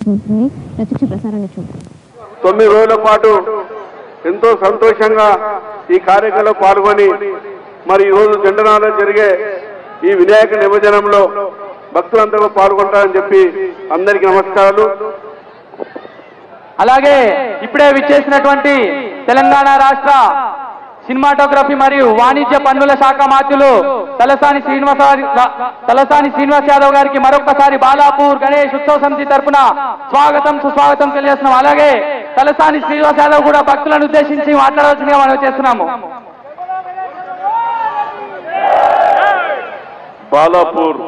జరుగుతుంది. ప్రత్యక్ష ప్రసారాన్ని చూద్దాం. 9 రోజుల పాటు ఎంతో సంతోషంగా ఈ కార్యక్రమంలో పాల్గొని మరి ఈ రోజు జెండనాలో జరిగే ఈ వినాయక నిమజ్జనంలో భక్తులందరూ పాల్గొంటారని చెప్పి అందరికీ నమస్కారాలు. అలాగే ఇప్పుడే విచ్చేసినటువంటి తెలంగాణ రాష్ట్ర సినిమాటోగ్రఫీ మరియు వాణిజ్య పన్నుల శాఖ మంత్రులు తలసాని శ్రీనివాస్ యాదవ్ గారికి మరొకసారి బాలాపూర్ గణేష్ ఉత్సవ సమితి తరఫున స్వాగతం సుస్వాగతం తెలియజేస్తున్నాం. అలాగే తలసాని శ్రీనివాస్ యాదవ్ కూడా భక్తులను ఉద్దేశించి మాట్లాడవలసిందిగా మనం చేస్తున్నాము. బాలాపూర్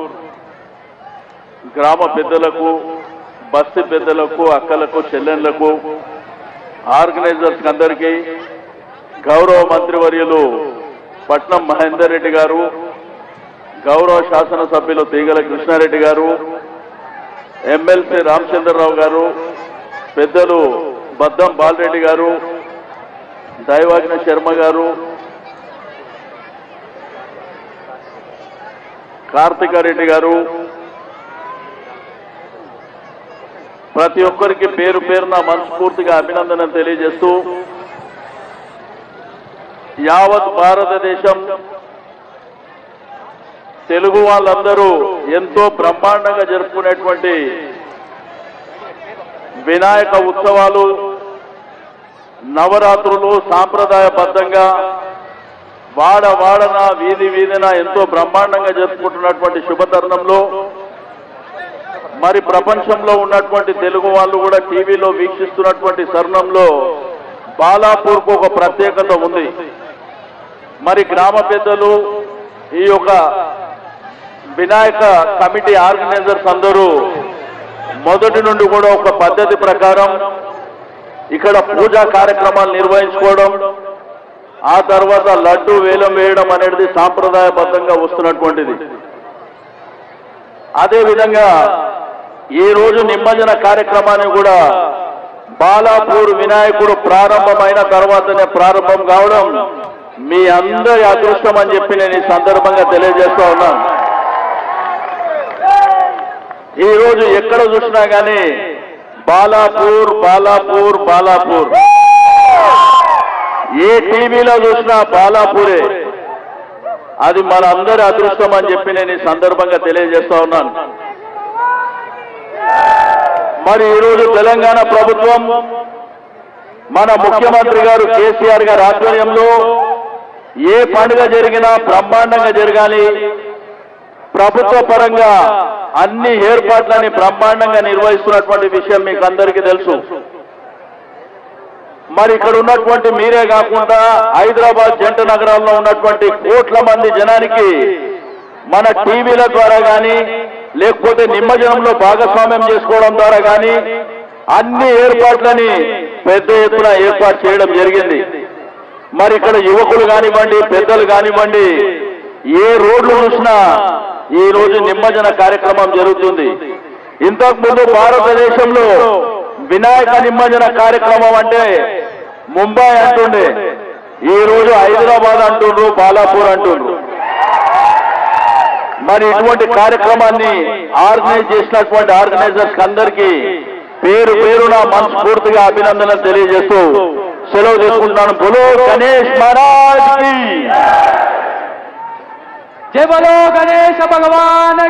గ్రామ పెద్దలకు, బస్తీ పెద్దలకు, అక్కలకు, చెల్లెళ్లకు, ఆర్గనైజర్స్ అందరికీ గౌరవ మంత్రివర్యులు పట్నం మహేందర్ రెడ్డి గారు, గౌరవ శాసనసభ్యులు తీగల కృష్ణారెడ్డి గారు, ఎమ్మెల్సీ రామచంద్రరావు గారు, పెద్దలు బద్దం బాలరెడ్డి గారు, దైవాజ్ఞ శర్మ గారు, కార్తికారెడ్డి గారు, ప్రతి ఒక్కరికి పేరు పేరున మనస్ఫూర్తిగా అభినందనలు తెలియజేస్తూ యావత్ భారతదేశం తెలుగు వాళ్ళందరూ ఎంతో బ్రహ్మాండంగా జరుపుకునేటువంటి వినాయక ఉత్సవాలు, నవరాత్రులు సాంప్రదాయబద్ధంగా వాడవాడన వీధి వీధిన ఎంతో బ్రహ్మాండంగా జరుపుకుంటున్నటువంటి శుభతరుణంలో మరి ప్రపంచంలో ఉన్నటువంటి తెలుగు వాళ్ళు కూడా టీవీలో వీక్షిస్తున్నటువంటి తరుణంలో బాలాపూర్కు ఒక ప్రత్యేకత ఉంది. మరి గ్రామ పెద్దలు, ఈ యొక్క వినాయక కమిటీ ఆర్గనైజర్స్ అందరూ మొదటి నుండి కూడా ఒక పద్ధతి ప్రకారం ఇక్కడ పూజా కార్యక్రమాలు నిర్వహించుకోవడం, ఆ తర్వాత లడ్డు వేలం వేయడం అనేది సాంప్రదాయబద్ధంగా వస్తున్నటువంటిది. అదేవిధంగా ఈ రోజు నిమజ్జన కార్యక్రమాన్ని కూడా బాలాపూర్ వినాయకుడు ప్రారంభమైన తర్వాతనే ప్రారంభం కావడం మీ అందరి అదృష్టం అని చెప్పి నేను ఈ సందర్భంగా తెలియజేస్తా ఉన్నాను. ఈ రోజు ఎక్కడ చూసినా కానీ బాలాపూర్ బాలాపూర్ బాలాపూర్, ఏ టీవీలో చూసినా బాలాపూరే. అది మన అందరి అదృష్టం అని చెప్పి నేను ఈ సందర్భంగా తెలియజేస్తా ఉన్నాను. మరి ఈరోజు తెలంగాణ ప్రభుత్వం, మన ముఖ్యమంత్రి గారు కేసీఆర్ గారి ఆధ్వర్యంలో ఏ పండుగ జరిగినా బ్రహ్మాండంగా జరగాలి, ప్రభుత్వ పరంగా అన్ని ఏర్పాట్లని బ్రహ్మాండంగా నిర్వహిస్తున్నటువంటి విషయం మీకు అందరికీ తెలుసు. మరి ఇక్కడ ఉన్నటువంటి మీరే కాకుండా హైదరాబాద్ జంట నగరాల్లో ఉన్నటువంటి కోట్ల మంది జనానికి మన టీవీల ద్వారా కానీ లేకపోతే నిమజ్జనంలో భాగస్వామ్యం చేసుకోవడం ద్వారా కానీ అన్ని ఏర్పాట్లని పెద్ద ఎత్తున ఏర్పాటు చేయడం జరిగింది. మరి ఇక్కడ యువకులు కానివ్వండి, పెద్దలు కానివ్వండి, ఏ రోడ్లు చూసినా ఈ రోజు నిమజ్జన కార్యక్రమం జరుగుతుంది. ఇంతకుముందు భారతదేశంలో వినాయక నిమజ్జన కార్యక్రమం అంటే ముంబై అంటుండే, ఈ రోజు హైదరాబాద్ అంటుండ్రు, బాలాపూర్ అంటుండ్రు. మరి ఇటువంటి కార్యక్రమాన్ని ఆర్గనైజ్ చేసినటువంటి ఆర్గనైజర్స్ అందరికీ పేరు పేరున మనస్ఫూర్తిగా అభినందనలు తెలియజేస్తూ సెలవు తీసుకుంటున్నాను. బోలో గణేష్ మహారాజ్ కి జై, బోలో గణేష భగవాన్.